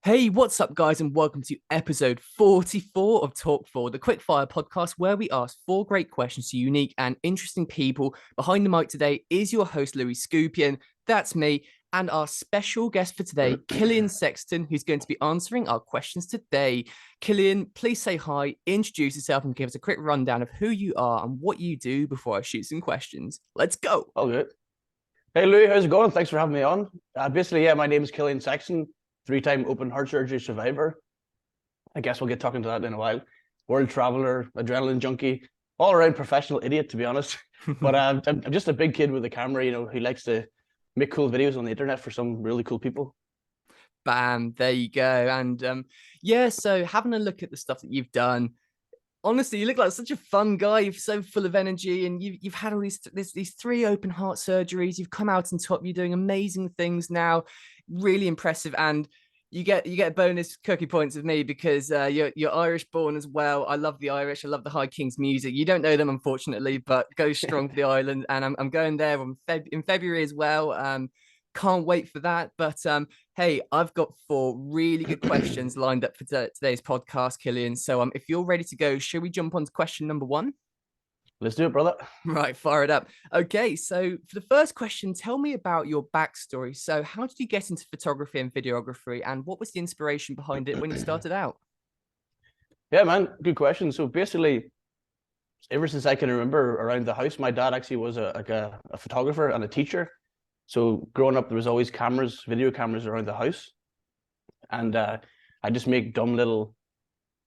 Hey, what's up, guys, and welcome to episode 44 of Talk 4, the quickfire podcast where we ask four great questions to unique and interesting people. Behind the mic today is your host, Louis Skupien. That's me, and our special guest for today, Killian Sexton, who's going to be answering our questions today. Killian, please say hi, introduce yourself, and give us a quick rundown of who you are and what you do before I shoot some questions. Let's go. All good. Hey, Louis, how's it going? Thanks for having me on. My name is Killian Sexton, three-time open heart surgery survivor. I guess we'll get talking to that in a while. World traveler, adrenaline junkie, all-around professional idiot, to be honest. But I'm just a big kid with a camera, who likes to make cool videos on the internet for some really cool people. Bam, there you go. And yeah, so having a look at the stuff that you've done, honestly, you look like such a fun guy. You're so full of energy, and you've had all these three open heart surgeries. You've come out on top. You're doing amazing things now. Really impressive, and you get bonus cookie points with me because you're Irish born as well. I love the Irish. I love the High Kings music. You don't know them, unfortunately, but go strong for the island. And I'm going there in February as well. Can't wait for that. But hey, I've got four really good questions lined up for today's podcast, Killian. So if you're ready to go, should we jump on to question number one? Let's do it, brother. Right, fire it up. Okay, so for the first question, tell me about your backstory. So how did you get into photography and videography, and what was the inspiration behind it when you started out? Yeah, man, good question. So basically, ever since I can remember around the house, my dad actually was a photographer and a teacher. So growing up, there was always video cameras around the house. And I just make dumb little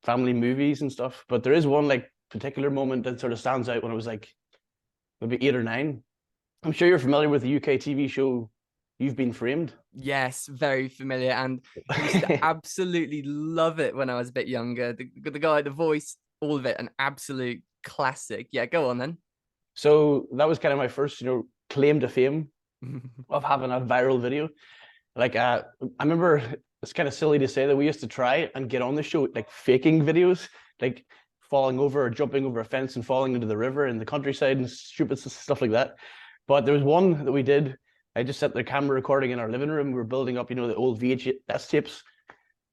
family movies and stuff. But there is one particular moment that sort of stands out when I was maybe 8 or 9. I'm sure you're familiar with the UK TV show You've Been Framed. Yes, very familiar, and I used to absolutely love it when I was a bit younger. The guy, the voice, all of it, an absolute classic. Yeah, go on then. So that was kind of my first, claim to fame of having a viral video. I remember, it's kind of silly to say that we used to try and get on the show faking videos, falling over or jumping over a fence and falling into the river in the countryside and stupid stuff like that. But there was one that we did. I just set the camera recording in our living room. We were building up, the old VHS tapes,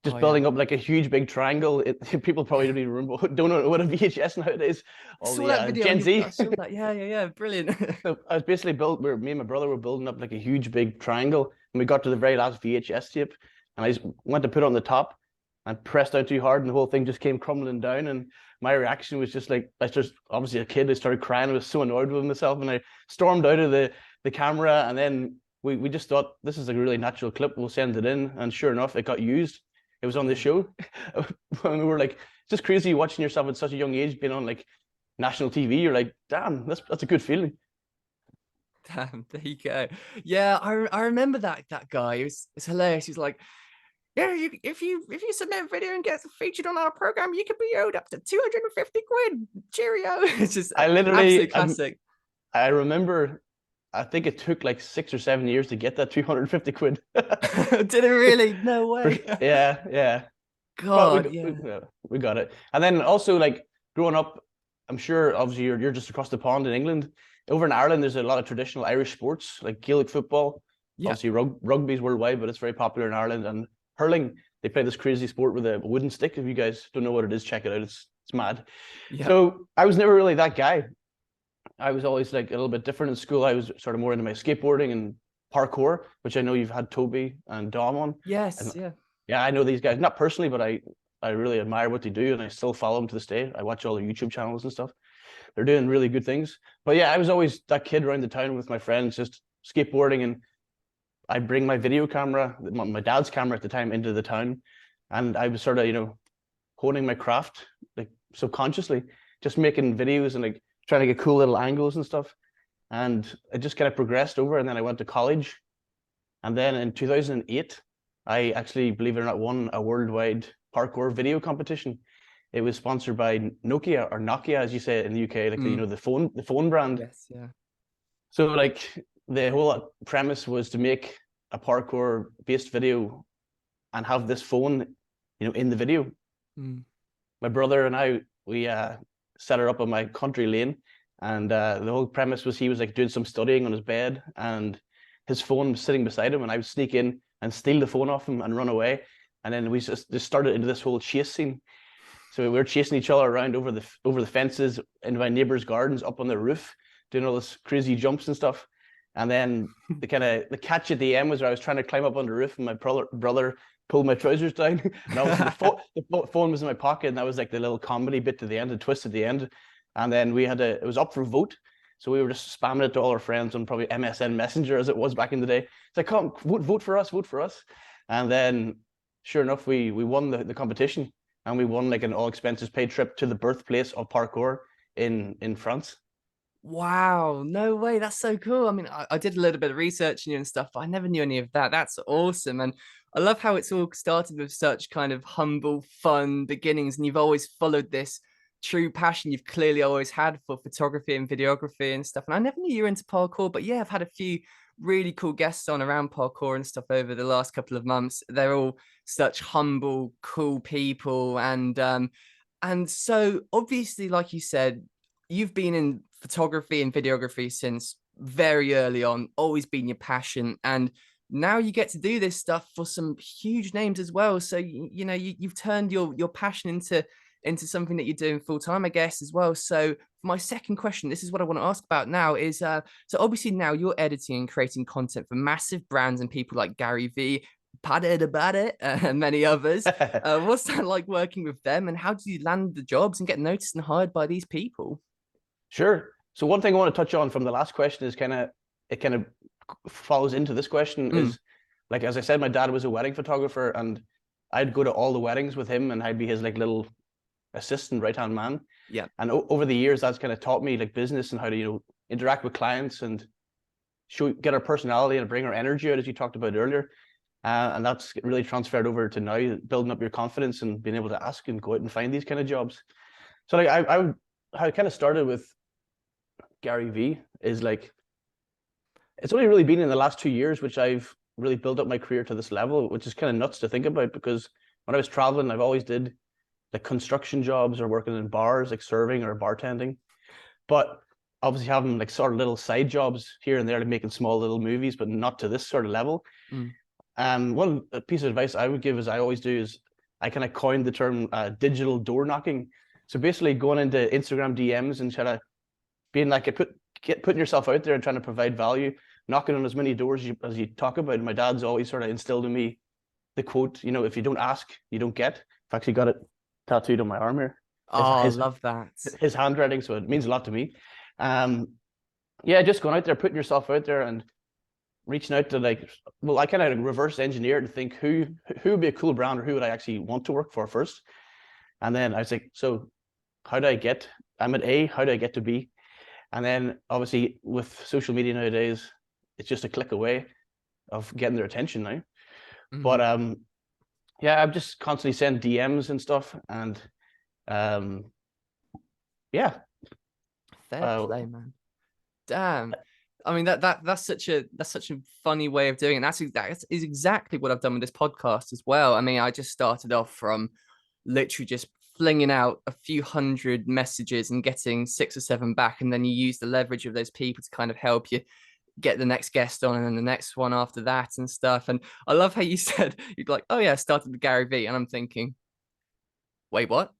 just building up a huge big triangle. People probably don't even remember, don't know what a VHS nowadays. All saw that video. Gen Z. I saw that. Yeah, brilliant. So I was basically me and my brother were building up a huge big triangle, and we got to the very last VHS tape, and I just went to put it on the top and pressed out too hard, and the whole thing just came crumbling down. And my reaction was just I was just obviously a kid. I started crying. I was so annoyed with myself, and I stormed out of the camera. And then we just thought, this is a really natural clip. We'll send it in. And sure enough, it got used. It was on the show. When we were it's just crazy watching yourself at such a young age being on national TV. You're like, damn, that's a good feeling. Damn, there you go. Yeah, I remember that guy. It's hilarious. He's like, yeah, if you submit a video and get featured on our program, you could be owed up to 250 quid. Cheerio. It's just absolute classic. I remember, I think it took 6 or 7 years to get that 250 quid. Did it really? No way. Yeah. God, we got it. And then also growing up, I'm sure obviously you're just across the pond in England. Over in Ireland, there's a lot of traditional Irish sports like Gaelic football. Yeah. Obviously rugby's worldwide, but it's very popular in Ireland. And hurling, they play this crazy sport with a wooden stick. If you guys don't know what it is, check it out. It's mad. Yeah. So I was never really that guy. I was always a little bit different in school. I was sort of more into my skateboarding and parkour, which I know you've had Toby and Dom on. Yes, and, yeah, I know these guys, not personally, but I really admire what they do, and I still follow them to this day. I watch all their YouTube channels and stuff. They're doing really good things. But yeah, I was always that kid around the town with my friends, just skateboarding, and I bring my video camera, my dad's camera at the time, into the town, and I was sort of, honing my craft, subconsciously, just making videos and trying to get cool little angles and stuff. And it just kind of progressed over, and then I went to college. And then in 2008, I actually, believe it or not, won a worldwide parkour video competition. It was sponsored by Nokia, as you say it in the UK, the phone brand. Yes, yeah. So the whole premise was to make a parkour based video and have this phone, in the video. My brother and I, we set her up on my country lane, and the whole premise was he was doing some studying on his bed, and his phone was sitting beside him, and I would sneak in and steal the phone off him and run away. and then we just started into this whole chase scene. So we were chasing each other around over the fences in my neighbors' gardens, up on the roof, doing all this crazy jumps and stuff. And then the catch at the end was where I was trying to climb up on the roof, and my brother pulled my trousers down, and obviously the phone was in my pocket, and that was like the little comedy bit to the end, the twist at the end. And then it was up for vote, so we were just spamming it to all our friends on probably MSN Messenger, as it was back in the day. It's like, come vote for us. And then sure enough, we won the competition, and we won like an all expenses paid trip to the birthplace of parkour in France. Wow, no way. That's so cool. I mean, I did a little bit of research on you and stuff, but I never knew any of that. That's awesome. And I love how it's all started with such kind of humble, fun beginnings. And you've always followed this true passion you've clearly always had for photography and videography and stuff. And I never knew you were into parkour, but yeah, I've had a few really cool guests on around parkour and stuff over the last couple of months. They're all such humble, cool people. And so obviously, like you said, you've been in photography and videography since very early on, always been your passion. And now you get to do this stuff for some huge names as well. So, you know, you've turned your passion into something that you're doing full time, I guess, as well. So my second question, this is what I want to ask about now is, so obviously now you're editing and creating content for massive brands and people like Gary Vee, Baddy, and many others. What's that like working with them, and how do you land the jobs and get noticed and hired by these people? Sure. So one thing I want to touch on from the last question is it kind of follows into this question is, like, as I said, my dad was a wedding photographer, and I'd go to all the weddings with him, and I'd be his like little assistant right-hand man. Yeah. And over the years, that's kind of taught me like business and how to, you know, interact with clients and get our personality and bring our energy out, as you talked about earlier. And that's really transferred over to now, building up your confidence and being able to ask and go out and find these kind of jobs. So like how I kind of started with Gary Vee is like, it's only really been in the last 2 years which I've really built up my career to this level, which is kind of nuts to think about, because when I was traveling, I've always did like construction jobs or working in bars, like serving or bartending, but obviously having like sort of little side jobs here and there, like making small little movies, but not to this sort of level. And one piece of advice I would give, as I always do, is I kind of coined the term digital door knocking. So basically going into Instagram DMs and trying to being like putting yourself out there and trying to provide value, knocking on as many doors as you talk about. And my dad's always sort of instilled in me the quote, you know, if you don't ask, you don't get. I've actually got it tattooed on my arm here. I love that. His handwriting, so it means a lot to me. Yeah, just going out there, putting yourself out there and reaching out to like, well, I kind of reverse engineer to think who would be a cool brand, or who would I actually want to work for first. And then I was like, so how do I get, I'm at A, how do I get to B? And then obviously with social media nowadays, it's just a click away of getting their attention now. But yeah, I'm just constantly sending DMs and stuff, and yeah. Fair play, man. Damn. I mean, that's such a funny way of doing it. That is exactly what I've done with this podcast as well. I mean, I just started off from literally just flinging out a few hundred messages and getting 6 or 7 back, and then you use the leverage of those people to kind of help you get the next guest on, and then the next one after that and stuff. And I love how you said, you'd like, oh yeah, I started with Gary Vee, and I'm thinking, wait, what?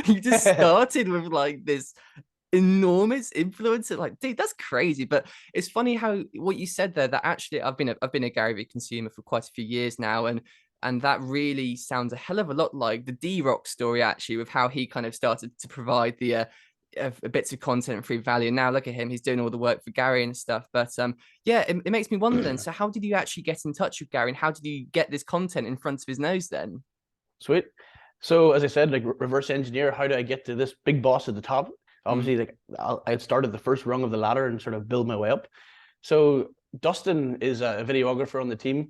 You just started with like this enormous influencer, like, dude, that's crazy. But it's funny how what you said there, that actually I've been a Gary Vee consumer for quite a few years now, and that really sounds a hell of a lot like the D-Rock story, actually, with how he kind of started to provide the bits of content and free value. And now look at him, he's doing all the work for Gary and stuff. But yeah, it makes me wonder then, so how did you actually get in touch with Gary, and how did you get this content in front of his nose then? Sweet. So as I said, like reverse engineer, how do I get to this big boss at the top? Obviously, like I had started the first rung of the ladder and sort of build my way up. So Dustin is a videographer on the team,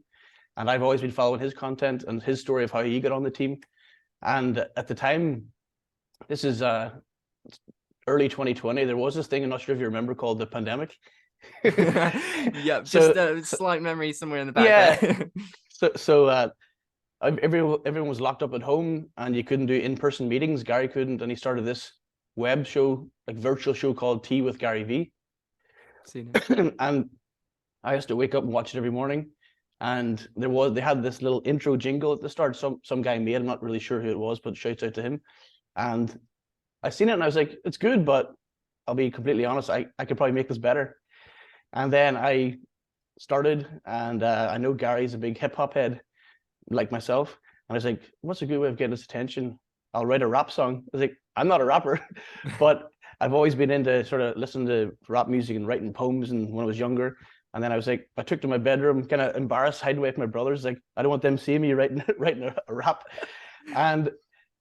and I've always been following his content and his story of how he got on the team. And at the time, this is early 2020, there was this thing, I'm not sure if you remember, called the pandemic. Yeah, just a slight memory somewhere in the back. Yeah. So everyone was locked up at home, and you couldn't do in-person meetings. Gary couldn't, and he started this web show, like virtual show, called Tea with Gary Vee. Seen it. And I used to wake up and watch it every morning. And they had this little intro jingle at the start. Some guy made. I'm not really sure who it was, but shouts out to him. And I seen it and I was like, it's good, but I'll be completely honest, I could probably make this better. And then I started, and I know Gary's a big hip hop head like myself. And I was like, what's a good way of getting his attention? I'll write a rap song. I was like, I'm not a rapper, but I've always been into sort of listening to rap music and writing poems, and when I was younger. And then I was like, I took to my bedroom, kind of embarrassed, hiding away from my brothers. Like, I don't want them seeing me writing a rap. And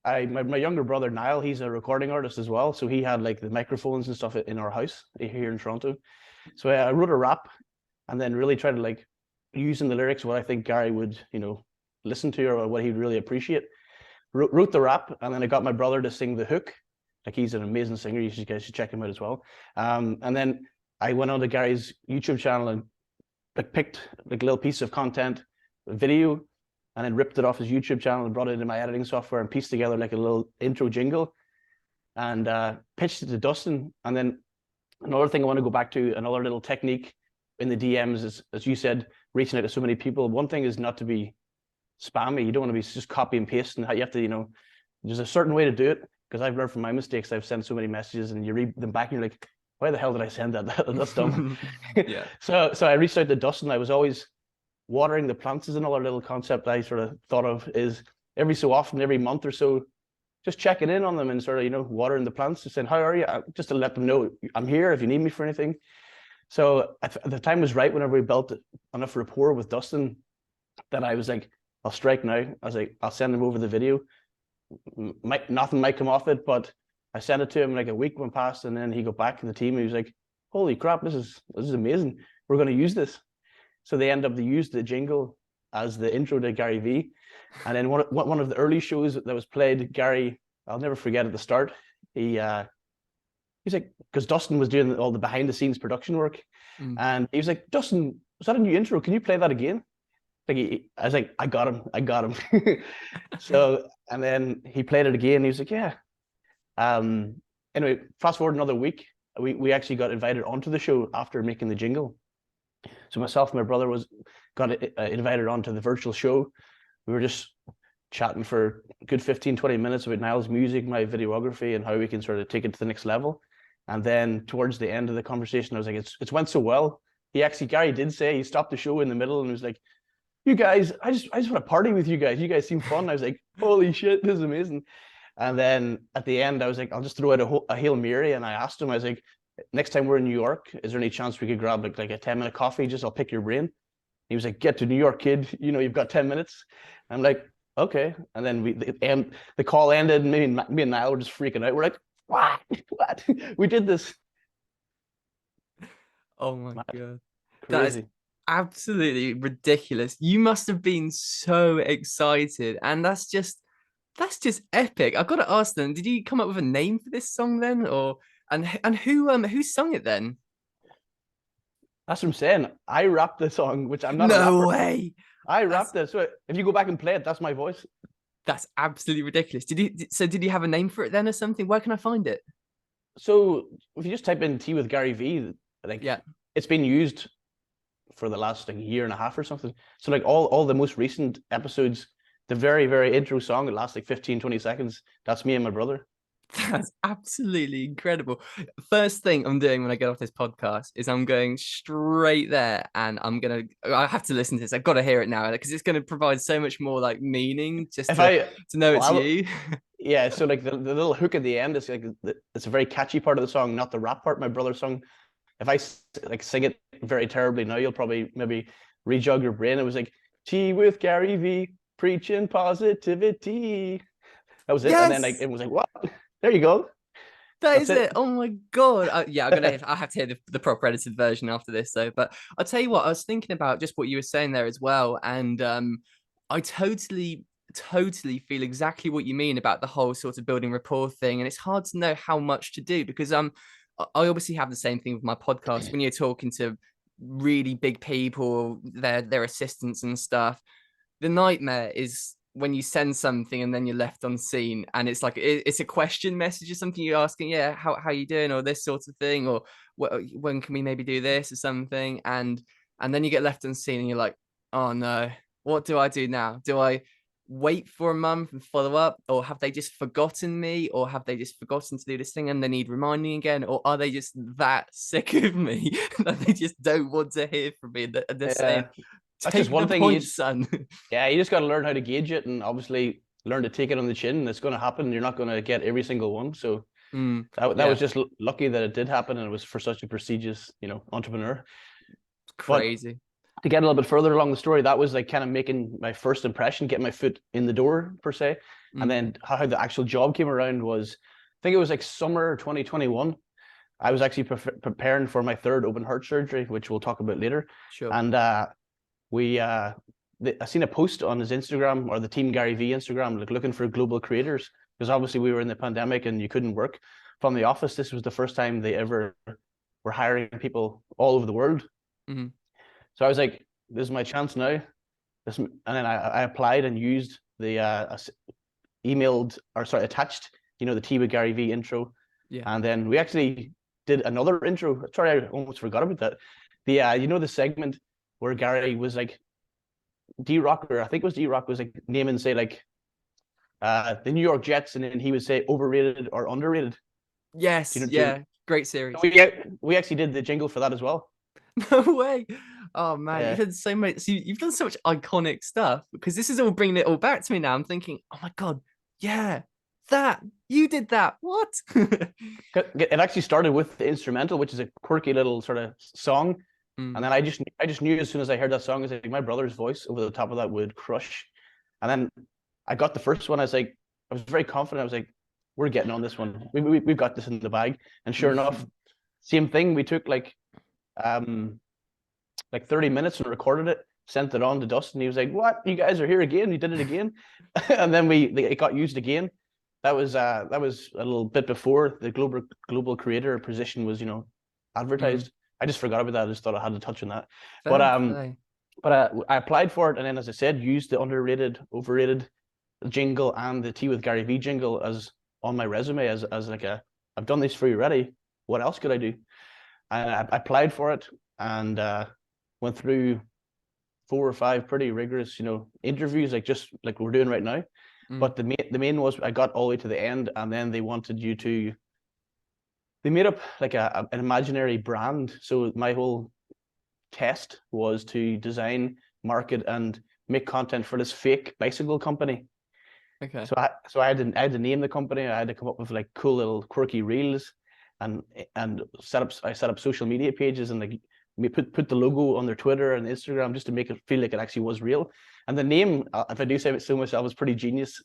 my younger brother, Niall, he's a recording artist as well. So he had like the microphones and stuff in our house here in Toronto. So I wrote a rap, and then really tried to like using the lyrics, what I think Gary would, listen to, or what he'd really appreciate. Wrote the rap, and then I got my brother to sing the hook. Like, he's an amazing singer. You guys should check him out as well. And then I went on to Gary's YouTube channel and like picked like a little piece of content, a video, and then ripped it off his YouTube channel and brought it into my editing software and pieced together like a little intro jingle, and pitched it to Dustin. And then another thing I want to go back to, another little technique in the DMs is, as you said, reaching out to so many people. One thing is not to be spammy. You don't want to be just copy and pasting. You have to, there's a certain way to do it, because I've learned from my mistakes. I've sent so many messages and you read them back and you're like, why the hell did I send that? That's dumb. Yeah. So I reached out to Dustin. I was always watering the plants. Is another little concept I sort of thought of, is every so often, every month or so, just checking in on them and sort of, watering the plants, just saying, how are you? Just to let them know I'm here if you need me for anything. So the time was right whenever we built enough rapport with Dustin that I was like, I'll strike now. I was like, I'll send him over the video. Nothing might come off it, but I sent it to him. Like a week went past, and then he got back to the team. And he was like, holy crap, this is amazing. We're going to use this. So they end up to use the jingle as the intro to Gary Vee. And then one of the early shows that was played, Gary, I'll never forget at the start, he's like, because Dustin was doing all the behind the scenes production work. And he was like, Dustin, was that a new intro? Can you play that again? I was like, I got him. So, and then he played it again. And he was like, yeah. Anyway, fast forward another week, we actually got invited onto the show after making the jingle. So myself and my brother got invited onto the virtual show. We were just chatting for a good 15-20 minutes about Niall's music, my videography, and how we can sort of take it to the next level. And then towards the end of the conversation, I was like, it's went so well. Gary did say, he stopped the show in the middle and was like, you guys, I just want to party with you guys. You guys seem fun. I was like, holy shit, this is amazing. And then at the end, I was like, I'll just throw out a Hail Mary. And I asked him, I was like, next time we're in New York, is there any chance we could grab like a 10-minute coffee? Just I'll pick your brain. He was like, get to New York, kid. You've got 10 minutes. I'm like, okay. And then the call ended, and me and Niall were just freaking out. We're like, what? We did this. Oh my God. Crazy. That is absolutely ridiculous. You must have been so excited, and that's just epic. I've got to ask them, did you come up with a name for this song then, or and who sung it then? That's what I'm saying. I rapped the song, which I'm not. No way. I rapped it. So if you go back and play it, that's my voice. That's absolutely ridiculous. Did you have a name for it then or something? Where can I find it? So if you just type in Tea with Gary Vee, it's been used for the last like year and a half or something. So like all the most recent episodes, the very, very intro song, it lasts like 15-20 seconds. That's me and my brother. That's absolutely incredible. First thing I'm doing when I get off this podcast is I'm going straight there, and I have to listen to this. I've got to hear it now, because it's going to provide so much more like meaning just to know it's you. Yeah, so like the little hook at the end is like it's a very catchy part of the song, not the rap part. My brother sung. If I like sing it very terribly now, you'll probably maybe rejog your brain. It was like, tea with Gary Vee, preaching positivity. That was it. Yes! And then like it was like, what? There you go. That's it. Oh my God. I have to hear the proper edited version after this though. But I'll tell you what, I was thinking about just what you were saying there as well. And I totally feel exactly what you mean about the whole sort of building rapport thing. And it's hard to know how much to do, because I obviously have the same thing with my podcast. When you're talking to really big people, their assistants and stuff, the nightmare is when you send something and then you're left unseen, and it's like it's a question message or something you're asking, how you doing, or this sort of thing, or when can we maybe do this or something, and then you get left unseen and you're like, Oh no. What do I do now? Do I wait for a month and follow up? Or have they just forgotten me? Or have they just forgotten to do this thing and they need reminding again? Or are they just that sick of me that they just don't want to hear from me? And they're saying, Yeah, that's just take the one thing. point, son. Yeah, you just got to learn how to gauge it, and obviously learn to take it on the chin. It's going to happen. You're not going to get every single one. So that Yeah, was just lucky that it did happen, and it was for such a prestigious, entrepreneur. But crazy. to get a little bit further along the story, that was like kind of making my first impression, getting my foot in the door per se. And then how the actual job came around was, I think it was like summer 2021. I was actually preparing for my third open heart surgery, which we'll talk about later. Sure. And I seen a post on his Instagram, or the Team Gary Vee Instagram, like looking for global creators, because obviously we were in the pandemic and you couldn't work from the office. This was the first time they ever were hiring people all over the world. So I was like, this is my chance now. And then I applied and used the attached, the Tea with Gary Vee intro. Yeah. And then we actually did another intro. Sorry, I almost forgot about that. The segment where Gary was like, D-Rock, or I think it was D-Rock, was like naming, say, like the New York Jets, and then he would say overrated or underrated. Yes. Great series. We actually did the jingle for that as well. No way. Oh man, Yeah. you've done so much. So you've done so much iconic stuff, because this is all bringing it all back to me now. I'm thinking, oh my god, yeah, that you did that. What? It actually started with the instrumental, which is a quirky little sort of song. And then I just knew as soon as I heard that song, I was like, my brother's voice over the top of that would crush. And then I got the first one. I was very confident. I was like, we're getting on this one. We've got this in the bag. And sure enough, same thing. We took like 30 minutes and recorded it, sent it on to Dustin. He was like, what? You guys are here again? You did it again? And then it got used again. That was a little bit before the global creator position was, advertised. I just forgot about that. I just thought I had to touch on that. But I applied for it, and then, as I said, used the underrated, overrated jingle and the Tea with Gary Vee jingle as on my resume as like I've done this for you already. What else could I do? And I applied for it, and went through 4 or 5 pretty rigorous, interviews, just like we're doing right now. But the main was I got all the way to the end, and then they wanted you to. They made up like an imaginary brand. So my whole test was to design, market, and make content for this fake bicycle company. Okay. So I had to name the company. I had to come up with like cool little quirky reels, and I set up social media pages, and like we put the logo on their Twitter and Instagram just to make it feel like it actually was real. And the name, if I do say it so myself, was pretty genius.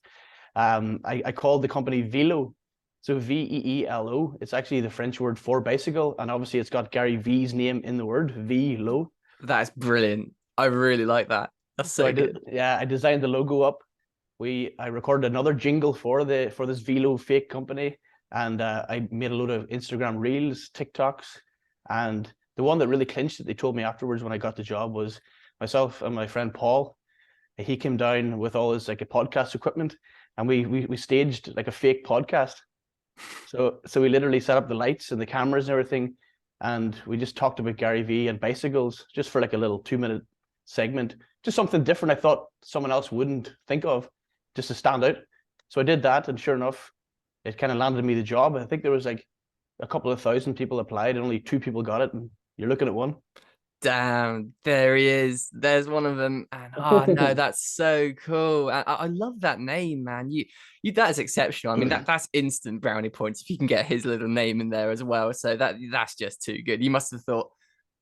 I called the company Velo. So Veelo. It's actually the French word for bicycle, and obviously it's got Gary Vee's name in the word, Velo. That's brilliant. I really like that. That's so good. I designed the logo up. I recorded another jingle for this Velo fake company, and I made a load of Instagram reels, TikToks, and the one that really clinched it, they told me afterwards when I got the job, was myself and my friend Paul. He came down with all his like a podcast equipment, and we staged like a fake podcast. So we literally set up the lights and the cameras and everything, and we just talked about Gary Vee and bicycles just for like a little 2-minute segment, just something different. I thought someone else wouldn't think of, just to stand out. So I did that, and sure enough, it kind of landed me the job. I think there was like a couple of thousand people applied, and only 2 people got it, and you're looking at one. Damn, there he is. There's one of them. And oh no, that's so cool. I love that name, man. You that is exceptional. I mean, that's instant brownie points if you can get his little name in there as well. So that's just too good. You must have thought,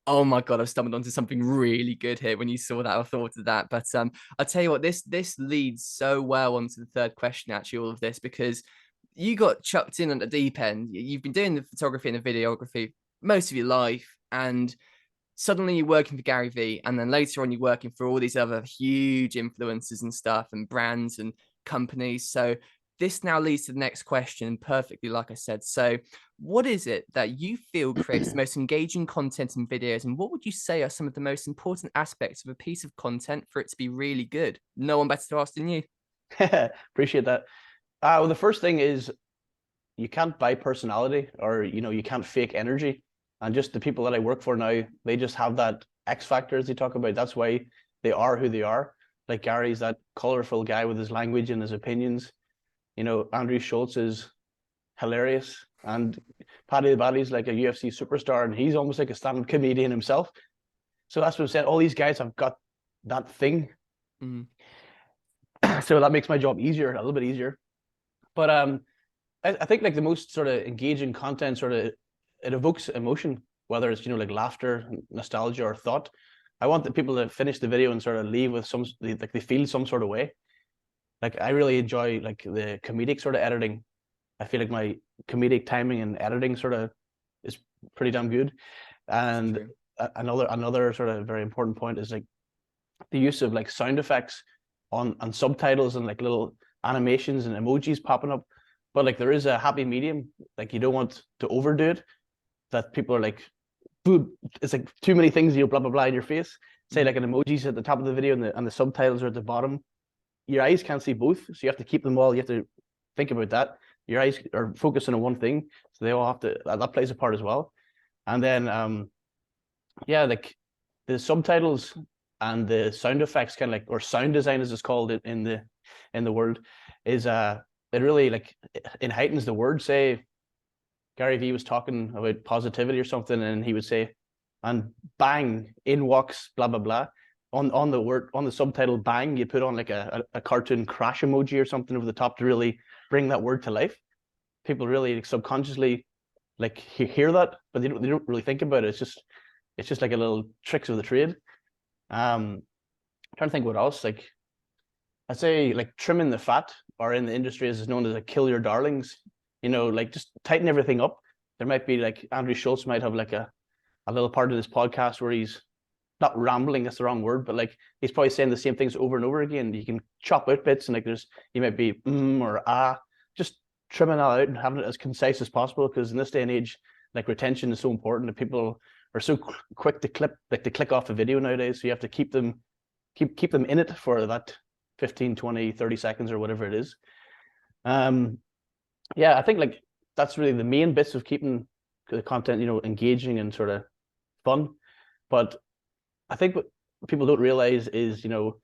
oh my god, I've stumbled onto something really good here when you saw that or thought of that. But I'll tell you what, this leads so well onto the third question, actually, all of this, because you got chucked in at the deep end. You've been doing the photography and the videography most of your life, and suddenly you're working for Gary Vee, and then later on you're working for all these other huge influencers and stuff and brands and companies. So this now leads to the next question perfectly, like I said. So what is it that you feel creates the most engaging content and videos, and what would you say are some of the most important aspects of a piece of content for it to be really good? No one better to ask than you. Appreciate that. Well, the first thing is you can't buy personality, or you can't fake energy. And just the people that I work for now, they just have that X factor, as they talk about. That's why they are who they are. Like Gary's that colorful guy with his language and his opinions. You know, Andrew Schulz is hilarious, and Paddy the Baddy's like a UFC superstar, and he's almost like a stand-up comedian himself. So that's what I'm saying. All these guys have got that thing. So that makes my job easier, a little bit easier. But I think like the most sort of engaging content sort of, it evokes emotion, whether it's, you know, like laughter, nostalgia, or thought. I want the people to finish the video and sort of leave with some, like they feel some sort of way. Like I really enjoy like the comedic sort of editing. I feel like my comedic timing and editing sort of is pretty damn good. And another sort of very important point is like the use of like sound effects on subtitles and like little animations and emojis popping up. But like there is a happy medium. Like you don't want to overdo it, that people are like, boo, it's like too many things, you know, blah blah blah in your face. Say like an emoji's at the top of the video and the subtitles are at the bottom. Your eyes can't see both, so you have to keep them all. You have to think about that. Your eyes are focusing on one thing, so they all have to. That plays a part as well. And then, yeah, like the subtitles and the sound effects, kind of like, or sound design as it's called in the world, is it really like it heightens the word. Say Gary Vee was talking about positivity or something, and he would say, and bang, in walks blah blah blah. On the word, on the subtitle bang, you put on like a cartoon crash emoji or something over the top to really bring that word to life. People really like, subconsciously like hear that, but they don't really think about it. It's just like a little tricks of the trade. Trying to think what else. Like I'd say like trimming the fat, or in the industry is known as a kill your darlings. You know, like just tighten everything up. There might be like Andrew Schulz might have like a little part of this podcast where he's not rambling, that's the wrong word, but like he's probably saying the same things over and over again. You can chop out bits, and like you might be or just trimming that out and having it as concise as possible, because in this day and age, like retention is so important, that people are so quick to click off a video nowadays. So you have to keep them in it for that 15, 20, 30 seconds or whatever it is. Yeah, I think like that's really the main bits of keeping the content, you know, engaging and sort of fun. But I think what people don't realize is, you know,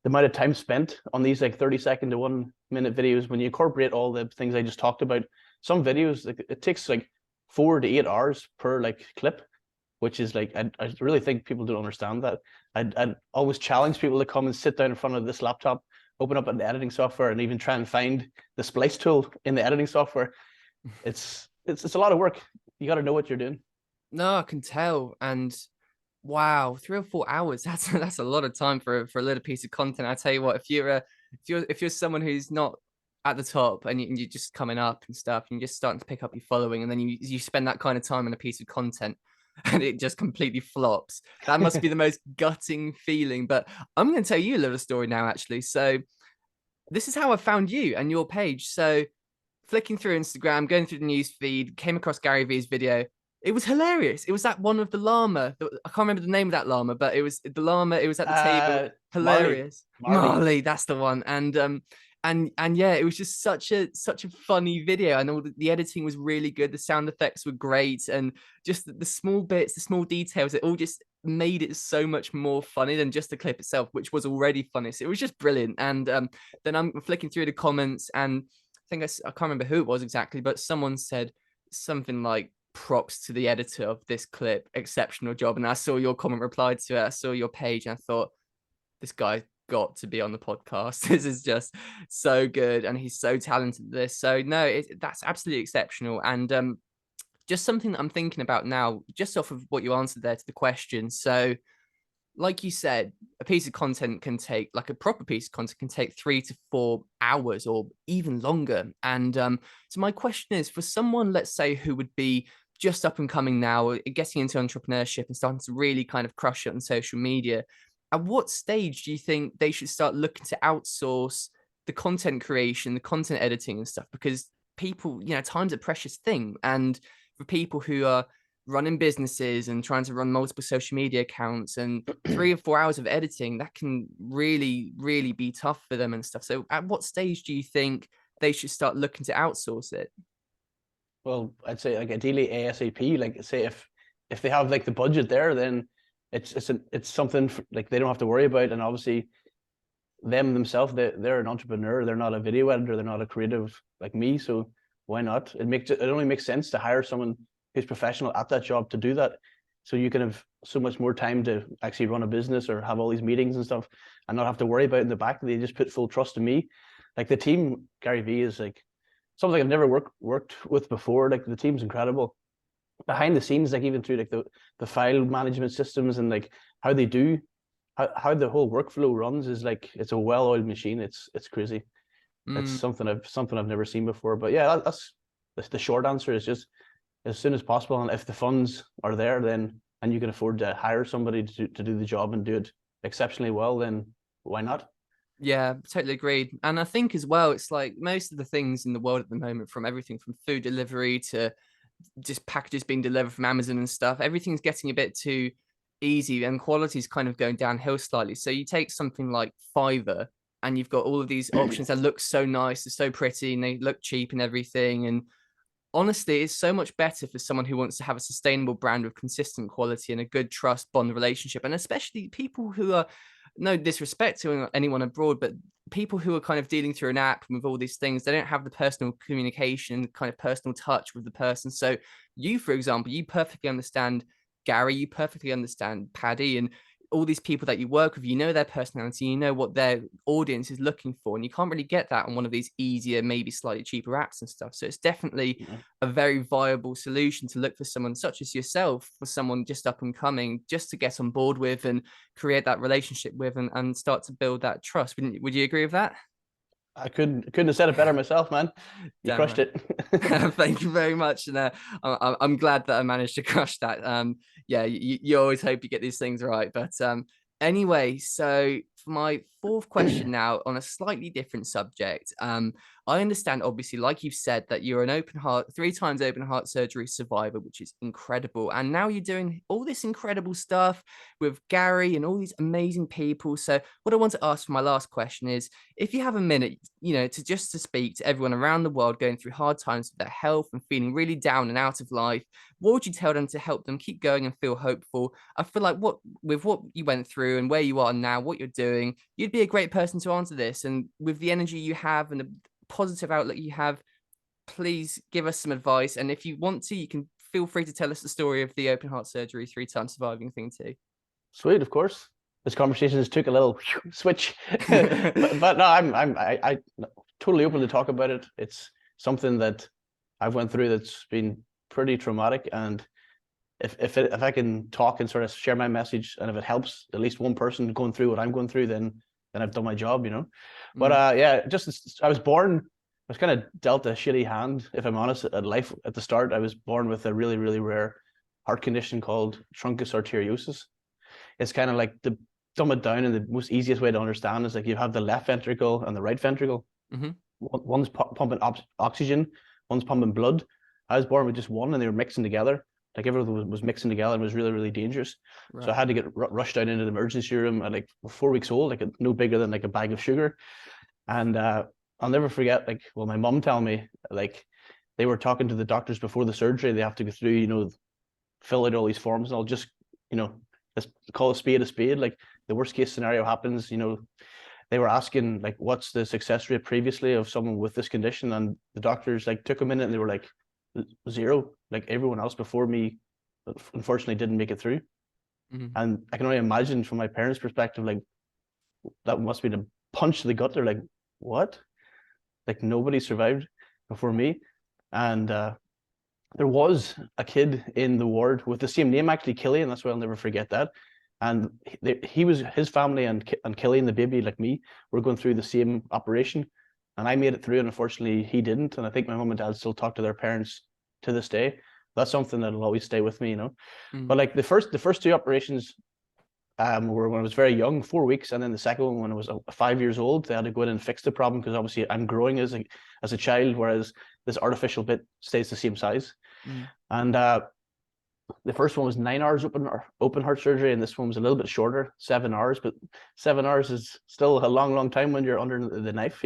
the amount of time spent on these like 30-second to 1 minute videos. When you incorporate all the things I just talked about, some videos, like it takes like 4 to 8 hours per like clip, which is like, I really think people don't understand that. I'd always challenge people to come and sit down in front of this laptop, open up an editing software, and even try and find the splice tool in the editing software. It's a lot of work. You got to know what you're doing. No, I can tell. And wow, 3 or 4 hours. That's a lot of time for a little piece of content. I tell you what, if you're someone who's not at the top and you're just coming up and stuff, and you're just starting to pick up your following, and then you spend that kind of time on a piece of content and it just completely flops, that must be the most gutting feeling. But I'm going to tell you a little story now, actually. So this is how I found you and your page. So flicking through Instagram, going through the news feed, came across Gary Vee's video. It was hilarious. It was that one of the llama. I can't remember the name of that llama, but it was the llama. It was at the table. Hilarious. Marley, that's the one. And yeah, it was just such a funny video. And all the editing was really good. The sound effects were great, and just the small bits, the small details, it all just made it so much more funny than just the clip itself, which was already funny. So it was just brilliant. And then I'm flicking through the comments, and I can't remember who it was exactly, but someone said something like, props to the editor of this clip, exceptional job. And I saw your comment replied to it. I saw your page, and I thought, this guy got to be on the podcast. This is just so good, and he's so talented at this. So no, that's absolutely exceptional. And just something that I'm thinking about now, just off of what you answered there to the question. So like you said, a piece of content can take, like a proper piece of content can take 3 to 4 hours or even longer. And so my question is, for someone, let's say, who would be just up and coming now, getting into entrepreneurship and starting to really kind of crush it on social media, at what stage do you think they should start looking to outsource the content creation, the content editing and stuff? Because people, you know, time's a precious thing. And for people who are running businesses and trying to run multiple social media accounts, and 3 or 4 hours of editing, that can really, really be tough for them and stuff. So at what stage do you think they should start looking to outsource it? Well, I'd say like ideally ASAP. Like say if they have like the budget there, then it's something like they don't have to worry about. And obviously themselves, they're an entrepreneur. They're not a video editor. They're not a creative like me. So why not? It only makes sense to hire someone who's professional at that job to do that. So you can have so much more time to actually run a business or have all these meetings and stuff and not have to worry about it in the back. They just put full trust in me. Like the team, Gary Vee is like something I've never worked with before. Like the team's incredible. Behind the scenes, like even through like the file management systems and like how they do how the whole workflow runs is like it's a well-oiled machine. It's crazy. It's something I've never seen before. But yeah, that's the short answer is just as soon as possible. And if the funds are there, then and you can afford to hire somebody to do the job and do it exceptionally well, then why not? Yeah, totally agreed. And I think as well, it's like most of the things in the world at the moment, from everything from food delivery to just packages being delivered from Amazon and stuff, everything's getting a bit too easy and quality is kind of going downhill slightly. So you take something like Fiverr and you've got all of these options that look so nice, they're so pretty, and they look cheap and everything. And honestly, it's so much better for someone who wants to have a sustainable brand with consistent quality and a good trust bond relationship. And especially people who are, no disrespect to anyone abroad, but people who are kind of dealing through an app and with all these things, they don't have the personal communication, kind of personal touch with the person. So you, for example, you perfectly understand Gary, you perfectly understand Paddy, and all these people that you work with, you know their personality, you know what their audience is looking for, and you can't really get that on one of these easier, maybe slightly cheaper apps and stuff. So it's definitely a very viable solution to look for someone such as yourself, for someone just up and coming, just to get on board with and create that relationship with and start to build that trust. Would you agree with that? I couldn't have said it better myself, man. You Damn crushed right. it. Thank you very much, and I'm glad that I managed to crush that. Yeah, you always hope you get these things right, but anyway, so for my fourth question now on a slightly different subject. I understand, obviously, like you've said, that you're an open heart, 3 times open heart surgery survivor, which is incredible, and now you're doing all this incredible stuff with Gary and all these amazing people. So what I want to ask for my last question is, if you have a minute, to speak to everyone around the world going through hard times with their health and feeling really down and out of life, what would you tell them to help them keep going and feel hopeful? I feel like with what you went through and where you are now, what you're doing, you'd be a great person to answer this. And with the energy you have and the positive outlook you have, please give us some advice. And if you want to, you can feel free to tell us the story of the open heart surgery 3 times surviving thing too. Sweet, of course. This conversation just took a little switch, but no, I totally open to talk about it. It's something that I've went through that's been pretty traumatic, and if I can talk and sort of share my message, and if it helps at least one person going through what I'm going through, then I've done my job, But yeah, I was kind of dealt a shitty hand, if I'm honest, at life. At the start, I was born with a really, really rare heart condition called truncus arteriosus. It's kind of like the dumb it down, and the most easiest way to understand is like you have the left ventricle and the right ventricle. One's pumping oxygen, one's pumping blood. I was born with just one, and they were mixing together. Like everything was mixing together, and was really, really dangerous. Right. So I had to get rushed out into the emergency room at like 4 weeks old, like no bigger than like a bag of sugar. And I'll never forget, like, well, my mom telling me, like, they were talking to the doctors before the surgery. They have to go through, fill out all these forms, and I'll just, let's call a spade a spade. Like the worst case scenario happens, they were asking like, what's the success rate previously of someone with this condition? And the doctors like took a minute and they were like, 0. Like everyone else before me, unfortunately, didn't make it through. And I can only imagine from my parents' perspective, like that must be the punch to the gut. They're like, what? Like nobody survived before me. And there was a kid in the ward with the same name, actually, Killian. That's why I'll never forget that. And his family and Killian, the baby, like me, were going through the same operation. And I made it through, and unfortunately, he didn't. And I think my mom and dad still talk to their parents to this day. That's something that'll always stay with me, But like the first 2 operations were when I was very young, 4 weeks, and then the second one when I was 5 years old. They had to go in and fix the problem because obviously I'm growing as a child, whereas this artificial bit stays the same size. And the first one was 9 hours open heart surgery, and this one was a little bit shorter, 7 hours. But 7 hours is still a long, long time when you're under the knife,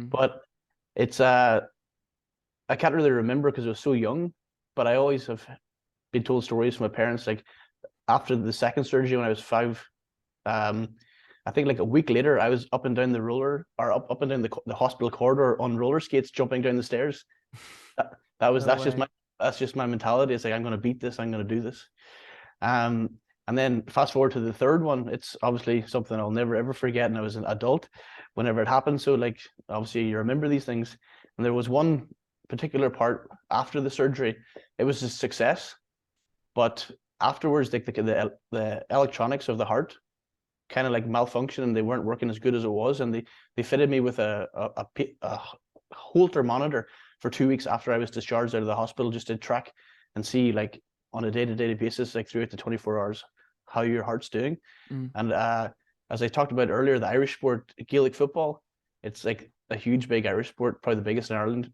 But it's I can't really remember because I was so young. But I always have been told stories from my parents. Like after the second surgery when I was 5, I think like a week later, I was up and down the roller, or up and down the hospital corridor on roller skates, jumping down the stairs. That's just my mentality. It's like, I'm going to beat this. I'm going to do this. And then fast forward to the third one, it's obviously something I'll never ever forget. And I was an adult whenever it happened. So like, obviously you remember these things. And there was one particular part after the surgery. It was a success, but afterwards, like the electronics of the heart kind of like malfunctioned and they weren't working as good as it was. And they fitted me with a Holter monitor for 2 weeks after I was discharged out of the hospital, just to track and see like on a day-to-day basis, like throughout the 24 hours, how your heart's doing. And as I talked about earlier, the Irish sport, Gaelic football, it's like a huge, big Irish sport, probably the biggest in Ireland.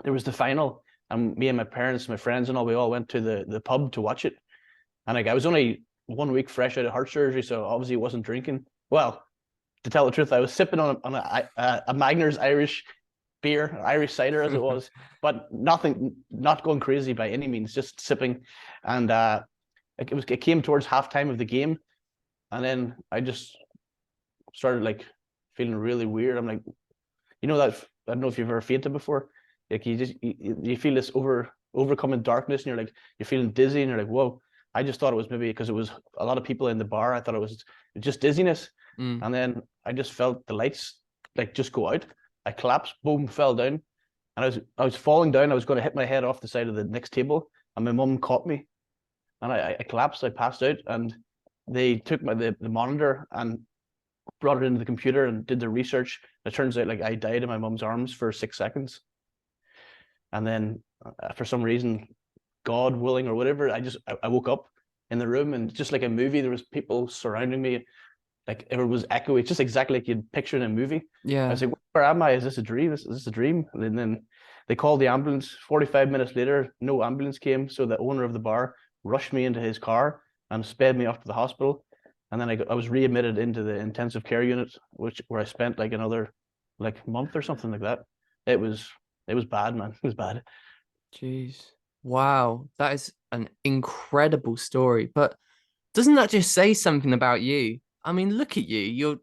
There was the final, and me and my parents, my friends and all, we all went to the pub to watch it. And like, I was only 1 week fresh out of heart surgery, so obviously wasn't drinking. Well, to tell the truth, I was sipping on a Magners Irish beer, Irish cider as it was, but not going crazy by any means, just sipping. And it came towards halftime of the game, and then I just started like feeling really weird. I'm like, you know, that I don't know if you've ever fainted before. Like you feel this overcoming darkness, and you're feeling dizzy, and you're like, whoa. I just thought it was maybe because it was a lot of people in the bar. I thought it was just dizziness. And then I just felt the lights like just go out. I collapsed, boom, fell down. And I was falling down. I was going to hit my head off the side of the next table. And my mum caught me. And I collapsed, I passed out. And they took the monitor and brought it into the computer and did the research. It turns out like I died in my mum's arms for 6 seconds. And then for some reason, God willing or whatever, I woke up in the room, and just like a movie, there was people surrounding me, like it was echoey, just exactly like you'd picture in a movie. Yeah. I was like, where am I? Is this a dream? Is this a dream? And then they called the ambulance. 45 minutes later, no ambulance came, so the owner of the bar rushed me into his car and sped me off to the hospital. And then I was readmitted into the intensive care unit, where I spent like another like month or something like that. It was bad, man. It was bad. Jeez. Wow, that is an incredible story. But doesn't that just say something about you? I mean, look at you. You're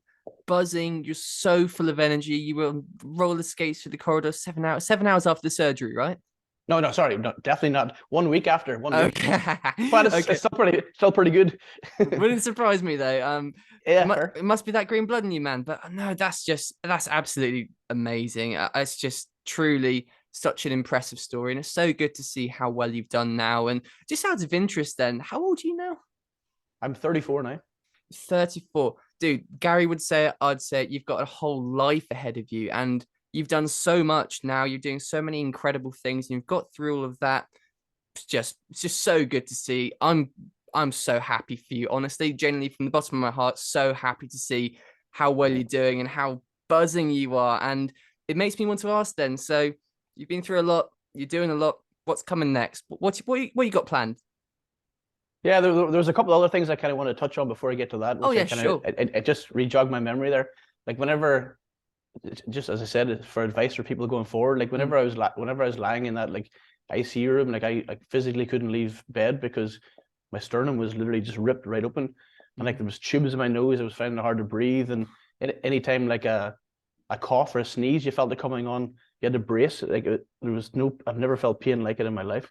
buzzing. You're so full of energy. You were on roller skates through the corridor 7 hours after the surgery, right? No, sorry, no, definitely not. 1 week after, 1 week. Okay. But it's Okay. still pretty good. Wouldn't surprise me though. Yeah, It must be that green blood in you, man. But no, that's absolutely amazing. It's just truly such an impressive story, and it's so good to see how well you've done now. And just out of interest, then, how old are you now? I'm 34 now. 34. Dude, Gary would say it, I'd say it. You've got a whole life ahead of you, and you've done so much now. You're doing so many incredible things, and you've got through all of that. It's just so good to see. I'm so happy for you, honestly, genuinely from the bottom of my heart, so happy to see how well you're doing and how buzzing you are. And it makes me want to ask then, so you've been through a lot, you're doing a lot. What's coming next? What you got planned? Yeah, there's a couple other things I kind of want to touch on before I get to that. Oh yeah, sure. It just re-jogged my memory there. Like whenever, just as I said, for advice for people going forward, like whenever I was lying in that like ICU room, like I physically couldn't leave bed because my sternum was literally just ripped right open, and like there was tubes in my nose. I was finding it hard to breathe, and anytime like a cough or a sneeze, you felt it coming on. You had to brace. Like I've never felt pain like it in my life.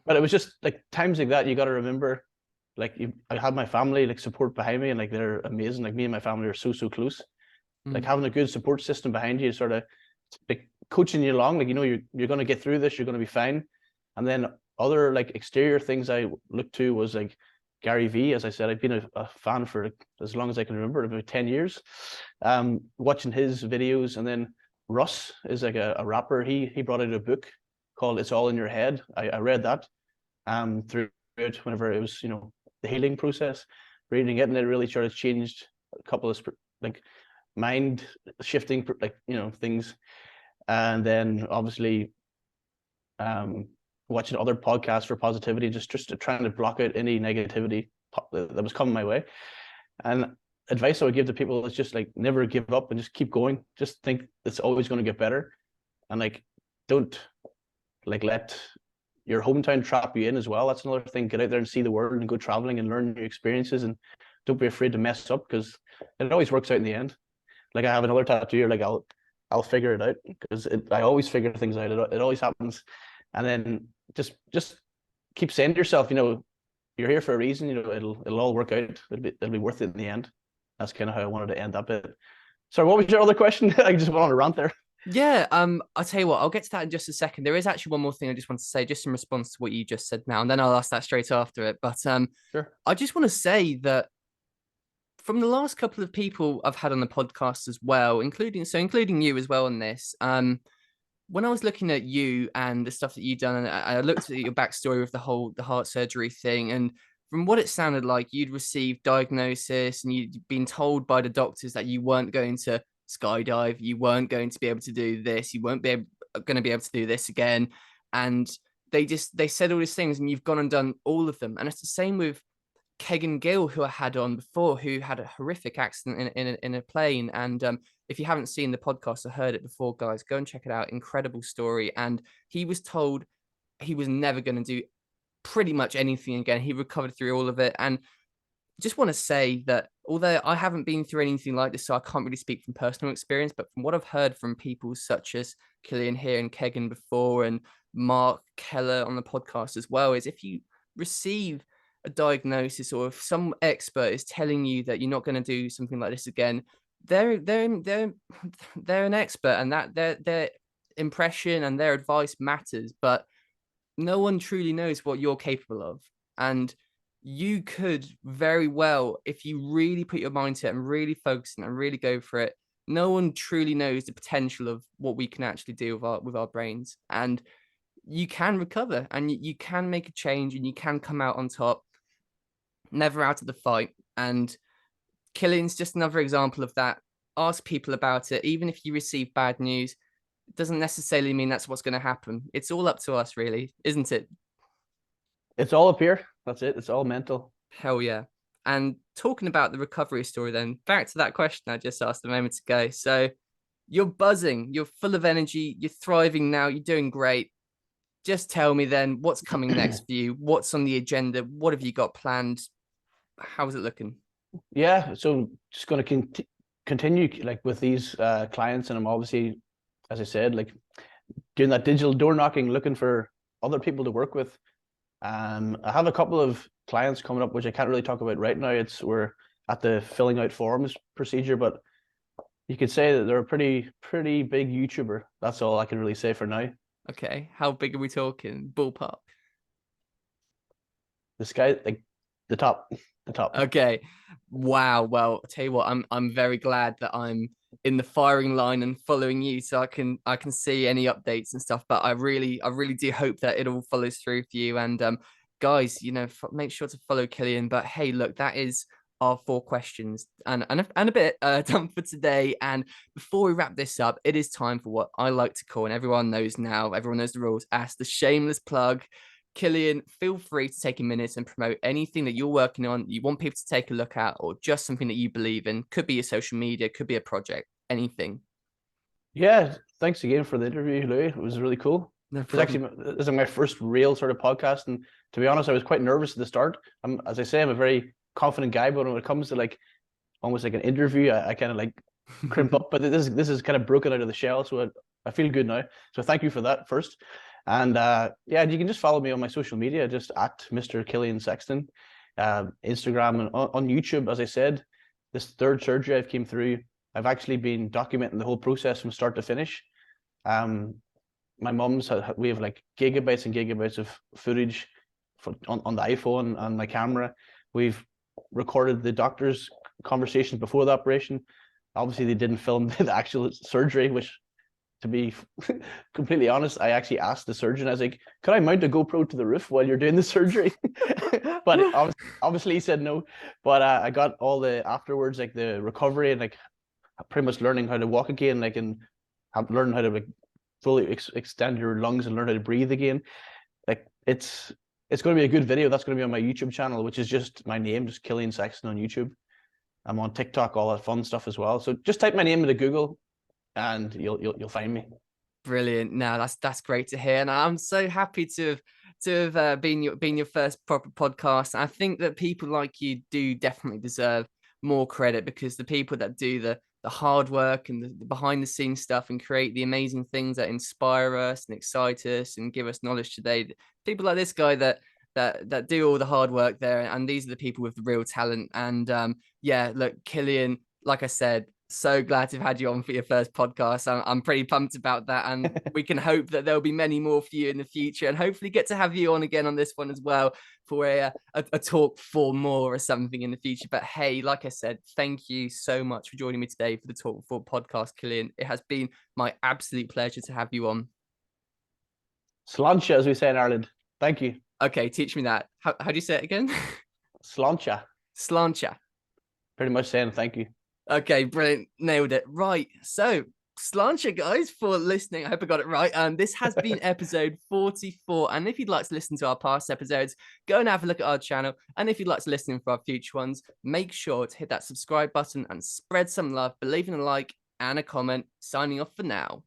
But it was just like times like that. You got to remember, like I had my family like support behind me, and like they're amazing. Like me and my family are so close. Like having a good support system behind you, sort of like coaching you along. Like, you know, you're going to get through this. You're going to be fine. And then other like exterior things I looked to was like Gary Vee. As I said, I've been a fan for as long as I can remember, about 10 years. Watching his videos, and then Russ is like a rapper. He brought out a book called "It's All in Your Head." I read that through it whenever it was, you know, the healing process. Reading it, and it really sort of changed a couple of like mind shifting like, you know, things. And then obviously watching other podcasts for positivity, just trying to block out any negativity that was coming my way. And advice I would give to people is just like never give up and just keep going. Just think it's always going to get better, and like don't like let your hometown trap you in as well. That's another thing. Get out there and see the world and go traveling and learn new experiences, and don't be afraid to mess up, because it always works out in the end. Like I have another tattoo, like I'll figure it out, because I always figure things out. It always happens. And then just keep saying to yourself, you know, you're here for a reason. You know, it'll all work out. It'll be worth it in the end. That's kind of how I wanted to end up it. Sorry, what was your other question? I just went on a rant there. Yeah, I'll tell you what, I'll get to that in just a second. There is actually one more thing I just want to say, just in response to what you just said now, and then I'll ask that straight after it. But Sure. I just want to say that from the last couple of people I've had on the podcast as well, including you as well on this, when I was looking at you and the stuff that you've done, and I looked at your backstory with the heart surgery thing, and from what it sounded like, you'd received diagnosis and you'd been told by the doctors that you weren't going to skydive, you weren't going to be able to do this, you weren't going to be able to do this again, and they said all these things, and you've gone and done all of them. And it's the same with Kegan Gill, who I had on before, who had a horrific accident in a plane. And if you haven't seen the podcast or heard it before, guys, go and check it out. Incredible story. And he was told he was never going to do pretty much anything again. He recovered through all of it. And just want to say that although I haven't been through anything like this, so I can't really speak from personal experience, but from what I've heard from people such as Killian here and Kegan before, and Mark Keller on the podcast as well, is if you receive a diagnosis, or if some expert is telling you that you're not going to do something like this again, they're an expert, and that their impression and their advice matters, but no one truly knows what you're capable of. And you could very well, if you really put your mind to it and really focus and really go for it, no one truly knows the potential of what we can actually do with our brains. And you can recover, and you can make a change, and you can come out on top, never out of the fight. And Killian's just another example of that. Ask people about it. Even if you receive bad news, it doesn't necessarily mean that's what's going to happen. It's all up to us, really, isn't it? It's all up here. That's it. It's all mental. Hell yeah. And talking about the recovery story, then back to that question I just asked a moment ago. So you're buzzing, you're full of energy, you're thriving now, you're doing great. Just tell me then, what's coming next for you? What's on the agenda? What have you got planned? How's it looking? Yeah, so just going to continue like with these clients, and I'm obviously, as I said, like doing that digital door knocking, looking for other people to work with. I have a couple of clients coming up, which I can't really talk about right now. We're at the filling out forms procedure, but you could say that they're a pretty big YouTuber. That's all I can really say for now. Okay, how big are we talking? Ballpark? This guy, like the top. Okay, wow. Well, I'll tell you what, I'm very glad that I'm in the firing line and following you, so I can see any updates and stuff. But I really do hope that it all follows through for you. And guys, you know, make sure to follow Killian. But hey, look, that is our 4 questions and a bit done for today. And before we wrap this up, it is time for what I like to call, and everyone knows now, everyone knows the rules, as the shameless plug. Killian, feel free to take a minute and promote anything that you're working on, you want people to take a look at, or just something that you believe in. Could be your social media, could be a project, anything. Yeah, thanks again for the interview, Louis. It was really cool. No This is my first real sort of podcast, and to be honest, I was quite nervous at the start. As I say, I'm a very confident guy, but when it comes to like almost like an interview, I kind of like crimp up. But this is kind of broken out of the shell, so I feel good now. So thank you for that first. And yeah, you can just follow me on my social media, just at Mr. Killian Sexton, Instagram, and on YouTube. As I said, this 3rd surgery I've came through, I've actually been documenting the whole process from start to finish. My mum's, we have like gigabytes and gigabytes of footage on the iPhone and my camera. We've recorded the doctor's conversations before the operation. Obviously, they didn't film the actual surgery, which, to be completely honest, I actually asked the surgeon, I was like, could I mount a GoPro to the roof while you're doing the surgery? But obviously he said no. But I got all the afterwards, like the recovery, and like pretty much learning how to walk again, like, and learn how to like fully extend your lungs and learn how to breathe again. Like it's going to be a good video. That's going to be on my YouTube channel, which is just my name, just Killian Sexton on YouTube. I'm on TikTok, all that fun stuff as well. So just type my name into Google, and you'll find me. Brilliant. No, that's great to hear, and I'm so happy to have been your first proper podcast. I think that people like you do definitely deserve more credit, because the people that do the hard work and the behind the scenes stuff and create the amazing things that inspire us and excite us and give us knowledge today, people like this guy that do all the hard work there, and these are the people with the real talent. And yeah, look, Killian, like I said, so glad to have had you on for your first podcast. I'm pretty pumped about that, and we can hope that there'll be many more for you in the future, and hopefully get to have you on again on this one as well for a talk for more or something in the future. But hey, like I said, thank you so much for joining me today for the Talk for podcast, Killian. It has been my absolute pleasure to have you on. Sláinte, as we say in Ireland. Thank you. Okay, teach me that. How do you say it again? Sláinte. Sláinte. Pretty much saying thank you. Okay, brilliant. Nailed it. Right. So, sláinte, guys, for listening. I hope I got it right. This has been episode 44. And if you'd like to listen to our past episodes, go and have a look at our channel. And if you'd like to listen for our future ones, make sure to hit that subscribe button and spread some love. Leave a like and a comment. Signing off for now.